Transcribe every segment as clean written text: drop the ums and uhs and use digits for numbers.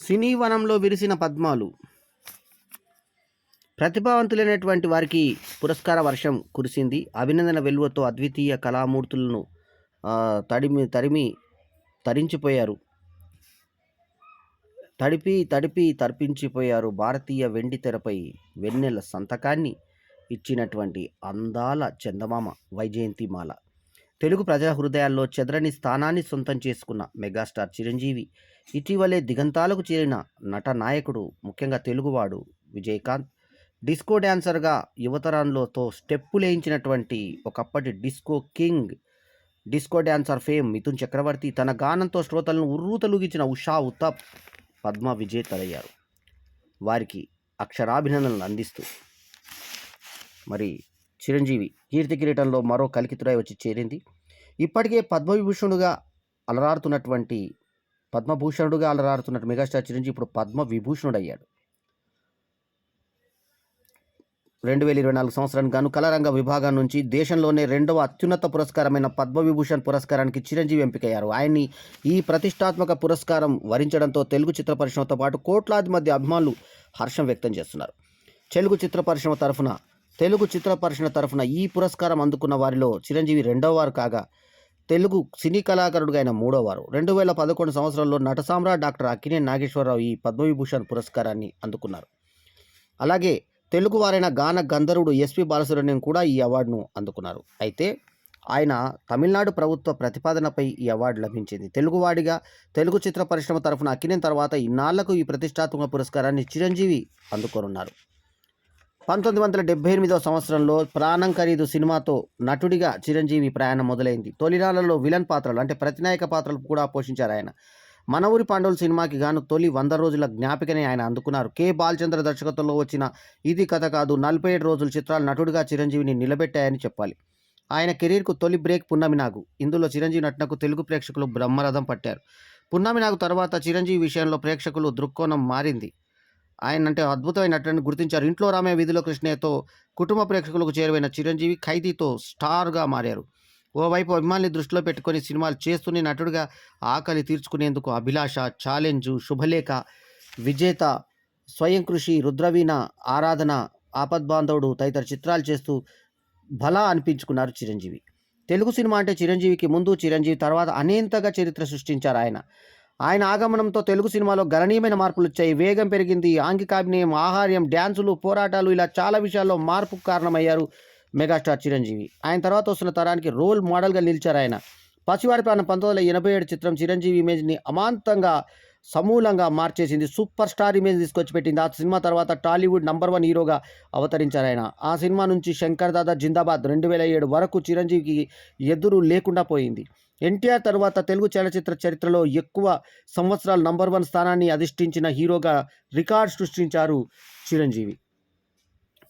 సినీ వనంలో విరిసిన పద్మాలు. ప్రతిభావంతులైనటువంటి వారికి పురస్కార వర్షం కురిసింది. అభినందన వెల్లువతో అద్వితీయ కళామూర్తులను తడిమి తరిమి తరించిపోయారు. తడిపి తర్పించిపోయారు. భారతీయ వెండి తెరపై వెన్నెల సంతకాన్ని ఇచ్చినటువంటి అందాల చందమామ వైజయంతిమాల. తెలుగు ప్రజా హృదయాల్లో చెదరని స్థానాన్ని సొంతం చేసుకున్న మెగాస్టార్ చిరంజీవి ఇటీవలే దిగంతాలకు చేరిన నట నాయకుడు, ముఖ్యంగా తెలుగువాడు విజయకాంత్. డిస్కో డ్యాన్సర్గా యువతరంలోతో స్టెప్పులేయించినటువంటి ఒకప్పటి disco king, disco dancer fame Mithun Chakraborty తన గానంతో శ్రోతలను ఉర్రూతలూగించిన ఉషా ఉత్తప్ పద్మ విజేతలయ్యారు. వారికి అక్షరాభినందనలు అందిస్తూ మరి చిరంజీవి కీర్తి కిరీటంలో మరో కలికితురై వచ్చి చేరింది. ఇప్పటికే పద్మభూషణుడుగా అలరారుతున్నటువంటి మెగాస్టార్ చిరంజీవి ఇప్పుడు పద్మ విభూషణుడయ్యాడు. 2024 సంవత్సరానికి గాను కళారంగ విభాగం నుంచి దేశంలోనే రెండవ అత్యున్నత పురస్కారమైన పద్మవిభూషణ్ పురస్కారానికి చిరంజీవి ఎంపికయ్యారు. ఆయన్ని ఈ ప్రతిష్టాత్మక పురస్కారం వరించడంతో తెలుగు చిత్ర పరిశ్రమతో పాటు కోట్లాది మంది అభిమానులు హర్షం వ్యక్తం చేస్తున్నారు. తెలుగు చిత్ర పరిశ్రమ తరఫున ఈ పురస్కారం అందుకున్న వారిలో చిరంజీవి రెండవ వారు కాగా, తెలుగు సినీ కళాకారుడుగా ఆయన మూడవ వారు. 2011 సంవత్సరంలో నట సామ్రాట్ డాక్టర్ అక్కినేని నాగేశ్వరరావు ఈ పద్మవిభూషణ్ పురస్కారాన్ని అందుకున్నారు. అలాగే తెలుగు వారైన గాన గంధర్వుడు ఎస్పి బాలసుబ్రహ్మణ్యం కూడా ఈ అవార్డును అందుకున్నారు. అయితే ఆయన తమిళనాడు ప్రభుత్వ ప్రతిపాదనపై ఈ అవార్డు లభించింది. తెలుగువాడిగా తెలుగు చిత్ర పరిశ్రమ తరఫున అక్కినేని తర్వాత ఇన్నాళ్లకు ఈ ప్రతిష్టాత్మక పురస్కారాన్ని చిరంజీవి అందుకోనున్నారు. 1978వ సంవత్సరంలో ప్రాణం ఖరీదు సినిమాతో నటుడిగా చిరంజీవి ప్రయాణం మొదలైంది. తొలినాళ్లలో విలన్ పాత్రలు అంటే ప్రతినాయక పాత్రలు కూడా పోషించారు ఆయన. మన ఊరి పాండవులు సినిమాకి గాను తొలి 100 రోజుల జ్ఞాపికని ఆయన అందుకున్నారు. కె బాలచంద్ర దర్శకత్వంలో వచ్చిన ఇది కథ కాదు, 47 రోజుల చిత్రాలు నటుడిగా చిరంజీవిని నిలబెట్టాయని చెప్పాలి. ఆయన కెరీర్కు తొలి బ్రేక్ పున్నమి నాగు. ఇందులో చిరంజీవి నటనకు తెలుగు ప్రేక్షకులు బ్రహ్మరథం పట్టారు. పున్నమి నాగు తర్వాత చిరంజీవి విషయంలో ప్రేక్షకులు దృక్కోణం మారింది. ఆయన అంటే అద్భుతమైన నటనని గుర్తించారు. ఇంట్లో రామే వీధిలో కృష్ణయ్యతో కుటుంబ ప్రేక్షకులకు చేరువైన చిరంజీవి ఖైదీతో స్టార్గా మారారు. ఓవైపు అభిమానుల్ని దృష్టిలో పెట్టుకొని సినిమాలు చేస్తూనే నటుడిగా ఆకలి తీర్చుకునేందుకు అభిలాష, ఛాలెంజు, శుభలేఖ, విజేత, స్వయం కృషి, రుద్రవీణ, ఆరాధన, ఆపద్బాంధవుడు తదితర చిత్రాలు చేస్తూ భలా అనిపించుకున్నారు చిరంజీవి. తెలుగు సినిమా అంటే చిరంజీవికి ముందు, చిరంజీవి తర్వాత అనేంతగా చరిత్ర సృష్టించారు ఆయన. ఆయన ఆగమనంతో తెలుగు సినిమాలో గణనీయమైన మార్పులు వచ్చాయి. వేగం పెరిగింది. ఆంగికాభినయం, ఆహార్యం, డ్యాన్సులు, పోరాటాలు ఇలా చాలా విషయాల్లో మార్పుకు కారణమయ్యారు మెగాస్టార్ చిరంజీవి. ఆయన తర్వాత వస్తున్న తరానికి రోల్ మోడల్గా నిలిచారు ఆయన. పసివాడి ప్రాణం 1987 చిత్రం చిరంజీవి ఇమేజ్ని అమాంతంగా సమూలంగా మార్చేసింది. సూపర్ స్టార్ ఇమేజ్ తీసుకొచ్చి పెట్టింది. ఆ సినిమా తర్వాత టాలీవుడ్ నంబర్ 1 హీరోగా అవతరించారు ఆయన. ఆ సినిమా నుంచి శంకర్ దాదా జిందాబాద్ 2007 వరకు చిరంజీవికి ఎదురు లేకుండా పోయింది. ఎన్టీఆర్ తర్వాత తెలుగు చలనచిత్ర చరిత్రలో ఎక్కువ సంవత్సరాలు నంబర్ 1 స్థానాన్ని అధిష్ఠించిన హీరోగా రికార్డ్ సృష్టించారు చిరంజీవి.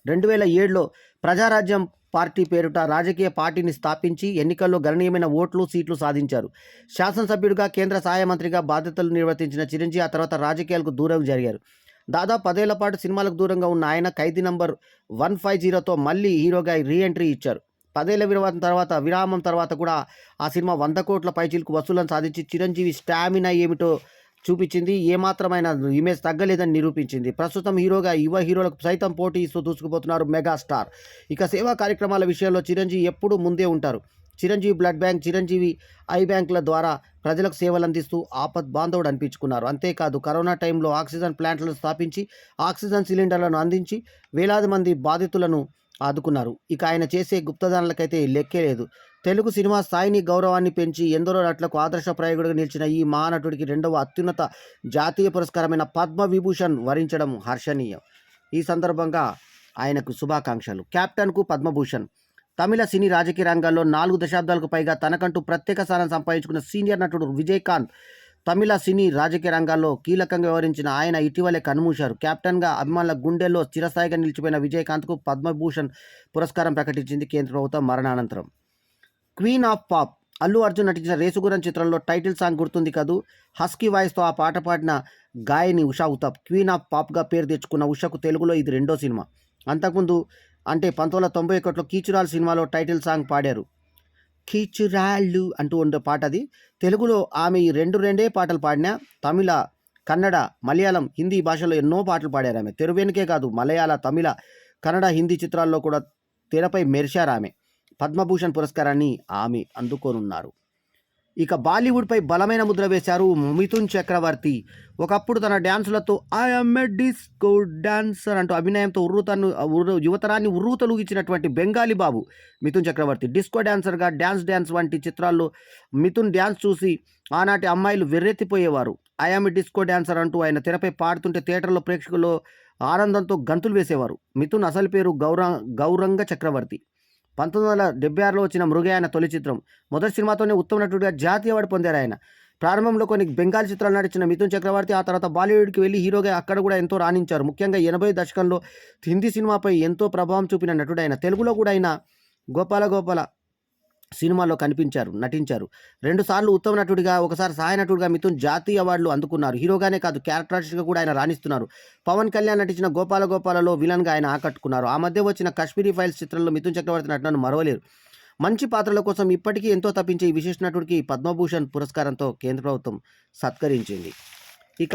2007లో ప్రజారాజ్యం పార్టీ పేరుట రాజకీయ పార్టీని స్థాపించి ఎన్నికల్లో గణనీయమైన ఓట్లు, సీట్లు సాధించారు. శాసనసభ్యుడిగా, కేంద్ర సహాయ మంత్రిగా బాధ్యతలు నిర్వర్తించిన చిరంజీవి ఆ తర్వాత రాజకీయాలకు దూరం జరిగారు. దాదాపు 10 ఏళ్ల పాటు సినిమాలకు దూరంగా ఉన్న ఆయన ఖైదీ నంబర్ 150తో మళ్ళీ హీరోగా రీఎంట్రీ ఇచ్చారు. 10 ఏళ్ల విరామం తర్వాత కూడా ఆ సినిమా 100 కోట్ల పైచిలకు వసూలను సాధించి చిరంజీవి స్టామినా ఏమిటో చూపించింది. ఏమాత్రమైన ఇమేజ్ తగ్గలేదని నిరూపించింది. ప్రస్తుతం హీరోగా యువ హీరోలకు సైతం పోటీ ఇస్తూ దూసుకుపోతున్నారు మెగాస్టార్. ఇక సేవా కార్యక్రమాల విషయంలో చిరంజీవి ఎప్పుడూ ముందే ఉంటారు. Chiranjeevi blood bank, Chiranjeevi I బ్యాంకుల ద్వారా ప్రజలకు సేవలు అందిస్తూ ఆపద్ బాంధవుడు అనిపించుకున్నారు. అంతేకాదు కరోనా టైంలో ఆక్సిజన్ ప్లాంట్లను స్థాపించి ఆక్సిజన్ సిలిండర్లను అందించి వేలాది మంది బాధితులను ఆదుకున్నారు. ఇక ఆయన చేసే గుప్తదానాలకైతే లెక్కే లేదు. తెలుగు సినిమా స్థాయిని, గౌరవాన్ని పెంచి ఎందరో నటులకు ఆదర్శప్రాయకుడిగా నిలిచిన ఈ మహానటుడికి రెండవ అత్యున్నత జాతీయ పురస్కారమైన పద్మవిభూషణ్ వరించడం హర్షణీయం. ఈ సందర్భంగా ఆయనకు శుభాకాంక్షలు. కెప్టెన్కు పద్మభూషణ్. తమిళ సినీ రాజకీయ రంగాల్లో 4 దశాబ్దాలకు పైగా తనకంటూ ప్రత్యేక స్థానం సంపాదించుకున్న సీనియర్ నటుడు విజయకాంత్. తమిళ సినీ రాజకీయ రంగాల్లో కీలకంగా వ్యవహరించిన ఆయన ఇటీవలే కన్నుమూశారు. కెప్టెన్గా అభిమానుల గుండెల్లో చిరస్థాయిగా నిలిచిపోయిన విజయకాంత్కు పద్మభూషణ్ పురస్కారం ప్రకటించింది కేంద్ర ప్రభుత్వం మరణానంతరం. Queen of pop. Allu Arjun నటించిన రేసుగుర్రం చిత్రంలో టైటిల్ సాంగ్ గుర్తుంది కదూ. హస్కీ వాయిస్తో ఆ పాట పాడిన గాయని ఉషా ఉత్తప్. క్వీన్ ఆఫ్ పాప్గా పేరు తెచ్చుకున్న ఉషకు తెలుగులో ఇది రెండో సినిమా. అంతకుముందు అంటే 1991లో కీచురాల్ సినిమాలో టైటిల్ సాంగ్ పాడారు. కీచురాళ్ళు అంటూ ఉండే పాట అది. తెలుగులో ఆమె ఈ రెండే పాటలు పాడినా తమిళ కన్నడ, మలయాళం, హిందీ భాషలో ఎన్నో పాటలు పాడారు ఆమె. తెర వెనుకే కాదు మలయాళ, తమిళ, కన్నడ, హిందీ చిత్రాల్లో కూడా తెరపై మెరిశారు ఆమె. పద్మభూషణ్ పురస్కారాన్ని ఆమె అందుకోనున్నారు. ఇక బాలీవుడ్పై బలమైన ముద్ర వేశారు మిథున్ చక్రవర్తి. ఒకప్పుడు తన డ్యాన్సులతో ఐఎమ్ ఏ డిస్కో డాన్సర్ అంటూ అభినయంతో యువతరాన్ని ఉర్రూతలూగించినటువంటి బెంగాలీ బాబు మిథున్ చక్రవర్తి. డిస్కో డాన్సర్గా డ్యాన్స్ వంటి చిత్రాల్లో మిథున్ డ్యాన్స్ చూసి ఆనాటి అమ్మాయిలు వెర్రెత్తిపోయేవారు. ఐఎమ్ ఏ డిస్కో డాన్సర్ అంటూ ఆయన తెరపై పాడుతుంటే థియేటర్లో ప్రేక్షకులు ఆనందంతో గంతులు వేసేవారు. మిథున్ అసలు పేరు గౌరంగ చక్రవర్తి. 1976లో వచ్చిన మృగే ఆయన తొలి చిత్రం. మొదటి సినిమాతోనే ఉత్తమ నటుడిగా జాతీయ అవార్డు పొందారు ఆయన. ప్రారంభంలో కొన్ని బెంగాలీ చిత్రాలు నటించిన మిథున్ చక్రవర్తి ఆ తర్వాత బాలీవుడ్కి వెళ్ళి హీరోగా అక్కడ కూడా ఎంతో రాణించారు. ముఖ్యంగా 80 దశకంలో హిందీ సినిమాపై ఎంతో ప్రభావం చూపిన నటుడు ఆయన. తెలుగులో కూడా ఆయన గోపాల గోపాల సినిమాలో నటించారు. 2 సార్లు ఉత్తమ నటుడిగా, ఒకసారి సహాయ నటుడిగా మిథున్ జాతీయ అవార్డులు అందుకున్నారు. హీరోగానే కాదు క్యారెక్టర్ ఆర్టిస్ట్గా కూడా ఆయన రాణిస్తున్నారు. పవన్ కళ్యాణ్ నటించిన గోపాల గోపాలలో విలన్గా ఆయన ఆకట్టుకున్నారు. ఆ మధ్య వచ్చిన కాశ్మీరీ ఫైల్స్ చిత్రంలో మిథున్ చక్రవర్తి నటనను మరవలేరు. మంచి పాత్రల కోసం ఇప్పటికీ ఎంతో తప్పించే ఈ విశిష్ట నటుడికి పద్మభూషణ్ పురస్కారంతో కేంద్ర ప్రభుత్వం సత్కరించింది. ఇక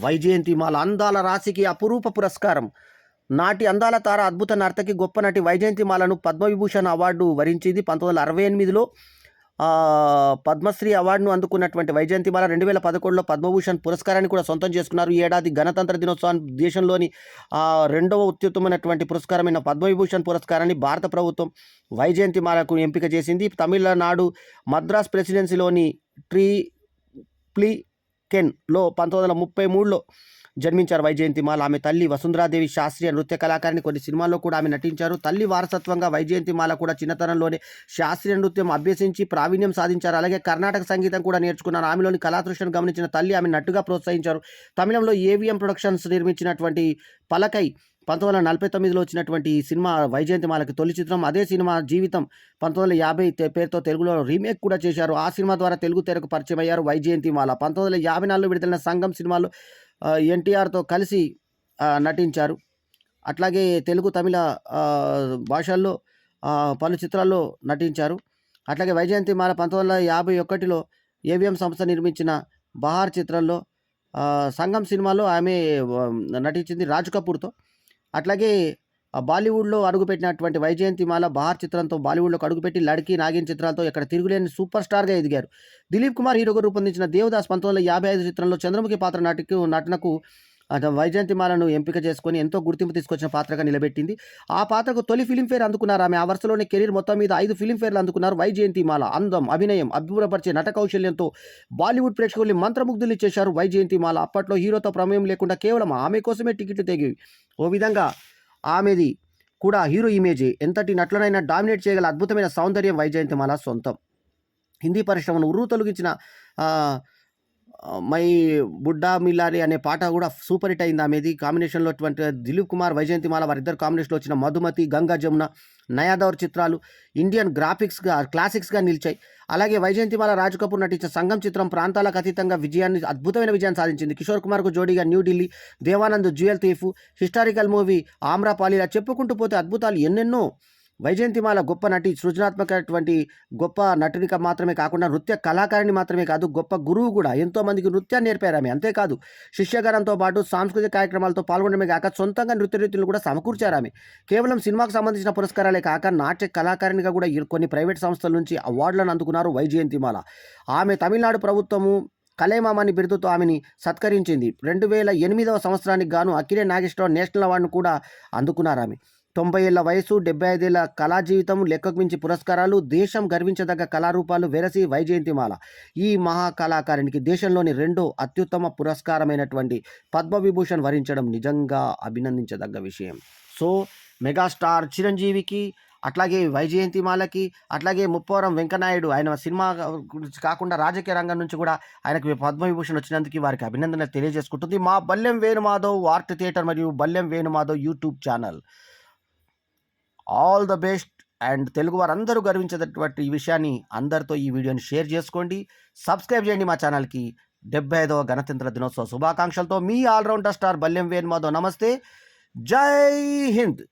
వైజయంతిమాల అందాల రాశికి అపురూప పురస్కారం. నాటి అందాల తార, అద్భుత నర్తకి, గొప్ప నటి వైజయంతిమాలను పద్మవిభూషణ్ అవార్డు వరించింది. 1968లో పద్మశ్రీ అవార్డును అందుకున్నటువంటి వైజయంతిమాల 2011లో పద్మభూషణ్ పురస్కారాన్ని కూడా సొంతం చేసుకున్నారు. ఈ ఏడాది గణతంత్ర దినోత్సవాన్ని దేశంలోని రెండవ అత్యుత్తమైనటువంటి పురస్కారమైన పద్మవిభూషణ్ పురస్కారాన్ని భారత ప్రభుత్వం వైజయంతిమాలకు ఎంపిక చేసింది. తమిళనాడు మద్రాస్ ప్రెసిడెన్సీలోని ట్రిప్లికెన్లో 1933లో జన్మించారు వైజయంతిమాల. ఆమె తల్లి వసుంధరాదేవి శాస్త్రీయ నృత్య కళాకారిణి. కొన్ని సినిమాల్లో కూడా ఆమె నటించారు. తల్లి వారసత్వంగా వైజయంతిమాల కూడా చిన్నతనంలోనే శాస్త్రీయ నృత్యం అభ్యసించి ప్రావీణ్యం సాధించారు. అలాగే కర్ణాటక సంగీతం కూడా నేర్చుకున్నారు. ఆమెలోని కళాతృష్ణను గమనించిన తల్లి ఆమె నటుగా ప్రోత్సహించారు. తమిళంలో ఏవిఎం ప్రొడక్షన్స్ నిర్మించినటువంటి పలకై 1949లో వచ్చినటువంటి ఈ సినిమా వైజయంతిమాలకి తొలి చిత్రం. అదే సినిమా జీవితం 1950 పేరుతో తెలుగులో రీమేక్ కూడా చేశారు. ఆ సినిమా ద్వారా తెలుగు తెరకు పరిచయం అయ్యారు వైజయంతిమాల. 1954లో విడుదలైన సంగం సినిమాలో ఎన్టీఆర్తో కలిసి నటించారు. అట్లాగే తెలుగు, తమిళ భాషల్లో పలు చిత్రాల్లో నటించారు. అట్లాగే వైజయంతిమాల 1951లో ఏవిఎం సంస్థ నిర్మించిన బహార్ చిత్రంలో సంగం సినిమాలో ఆమె నటించింది రాజ్ కపూర్తో. అట్లాగే బాలీవుడ్లో అడుగుపెట్టినటువంటి వైజయంతిమాల బహార్ చిత్రంతో బాలీవుడ్లోకి అడుగుపెట్టి లడ్కీ, నాగిన్ చిత్రాలతో ఇక్కడ తిరుగులేని సూపర్ స్టార్గా ఎదిగారు. దిలీప్ కుమార్ హీరోగా రూపొందించిన దేవదాస్ 1955 చిత్రంలో చంద్రముఖి పాత్ర నటనకు వైజయంతిమాలను ఎంపిక చేసుకొని ఎంతో గుర్తింపు తీసుకొచ్చిన పాత్రగా నిలబెట్టింది. ఆ పాత్రకు తొలి ఫిలింఫేర్ అందుకున్నారు ఆమె. ఆ వరుసలోనే కెరీర్ మొత్తం మీద 5 ఫిలింఫేర్లు అందుకున్నారు వైజయంతిమాల. అందం, అభినయం, అభివృద్ధపరిచే నట కౌశల్యంతో బాలీవుడ్ ప్రేక్షకుల్ని మంత్రముగ్ధుల్ని చేశారు వైజయంతిమాల. అప్పట్లో హీరోతో ప్రమేయం లేకుండా కేవలం ఆమె కోసమే టికెట్లు తెగేవి. ఓ విధంగా ఆమెది కూడా హీరో ఇమేజే. ఎంతటి నటులనైనా డామినేట్ చేయగల అద్భుతమైన సౌందర్యం వైజయంతిమాల సొంతం. హిందీ పరిశ్రమను ఉర్రూతలూగించిన మై బుడ్డా మిల్లారి అనే పాట కూడా సూపర్ హిట్ అయింది ఆమెది. కాంబినేషన్లో దిలీప్ కుమార్, వైజయంతిమాల వారిద్దరు కాంబినేషన్లో వచ్చిన మధుమతి, గంగా జమున, నయాదౌర్ చిత్రాలు ఇండియన్ క్లాసిక్స్గా నిలిచాయి. అలాగే వైజయంతిమాల, రాజ్ కపూర్ నటించిన సంగం చిత్రం ప్రాంతాలకు అతీతంగా అద్భుతమైన విజయాన్ని సాధించింది. కిషోర్ కుమార్కు జోడీగా New Delhi, Dev Anand jewel thief, historical movie Amrapali, ఇలా చెప్పుకుంటూ పోతే అద్భుతాలు ఎన్నెన్నో. వైజయంతిమాల గొప్ప నటి, సృజనాత్మకటువంటి గొప్ప నటునిక మాత్రమే కాకుండా నృత్య కళాకారిణి మాత్రమే కాదు, గొప్ప గురువు కూడా. ఎంతోమందికి నృత్యాన్ని నేర్పారు ఆమె. అంతేకాదు శిష్యగణంతో పాటు సాంస్కృతిక కార్యక్రమాలతో పాల్గొనడమే కాక సొంతంగా నృత్య రీతులు కూడా సమకూర్చారు ఆమె. కేవలం సినిమాకు సంబంధించిన పురస్కారాలే కాక నాట్య కళాకారిణిగా కూడా కొన్ని ప్రైవేట్ సంస్థల నుంచి అవార్డులను అందుకున్నారు వైజయంతిమాల. ఆమె తమిళనాడు ప్రభుత్వము కలైమామని బిరుదుతో ఆమెని సత్కరించింది. 2008వ సంవత్సరానికి గాను అక్కినే నాగేశ్వరరావు నేషనల్ అవార్డును కూడా అందుకున్నారు ఆమె. 90 ఏళ్ల వయసు, 75 ఏళ్ల కళా జీవితం, లెక్కకు మించి పురస్కారాలు, దేశం గర్వించదగ్గ కళారూపాలు వెరసి వైజయంతిమాల ఈ మహాకళాకారునికి దేశంలోని రెండో అత్యుత్తమ పురస్కారమైనటువంటి పద్మవిభూషణ్ వరించడం నిజంగా అభినందించదగ్గ విషయం. సో మెగాస్టార్ చిరంజీవికి, అట్లాగే వైజయంతిమాలకి, అట్లాగే ముప్పవరం వెంకనాయుడు ఆయన సినిమా గురించి కాకుండా రాజకీయ రంగం నుంచి కూడా ఆయనకు పద్మవిభూషణ్ వచ్చినందుకు వారికి అభినందనలు తెలియజేసుకుంటుంది మా బల్లెం వేణుమాధవ్ ఆర్ట్ థియేటర్ మరియు Ballem Venumadhav YouTube channel. All the best. And Telugu వారందరూ గర్వించేటటువంటి ఈ విషయాన్ని అందరితో ఈ వీడియోని షేర్ చేసుకోండి. సబ్స్క్రైబ్ చేయండి మా ఛానల్కి. 75వ గణతంత్ర దినోత్సవ శుభాకాంక్షలతో మీ ఆల్రౌండర్ స్టార్ బల్లెం వేణుమాధవ్. నమస్తే, జై హింద్.